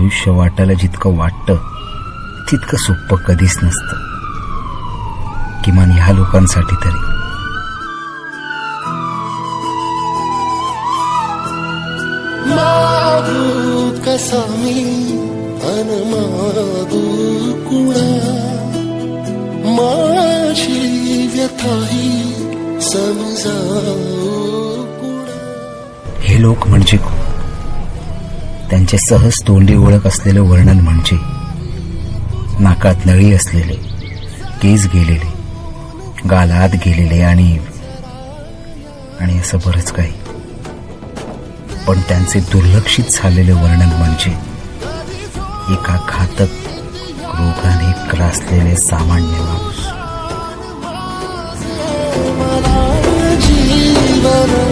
आयुष्य वाटायला जितकं वाटतं तितकं सोपं कधीच नसतं, किमान ह्या लोकांसाठी तरी. मागू कसा मी अन मागू कुणा, माझी व्यथाही समजावू कुणा. हे लोक म्हणजे कोण? त्यांचे सहज तोंडी ओळख असलेले वर्णन म्हणजे नाकात नळी असलेले, केस गेलेले, गाल आत गेलेले आणि असं बरंच काही. पण त्यांचे दुर्लक्षित झालेले वर्णन म्हणजे एका घातक रोगाने ग्रासलेले सामान्य माणूस. जीवन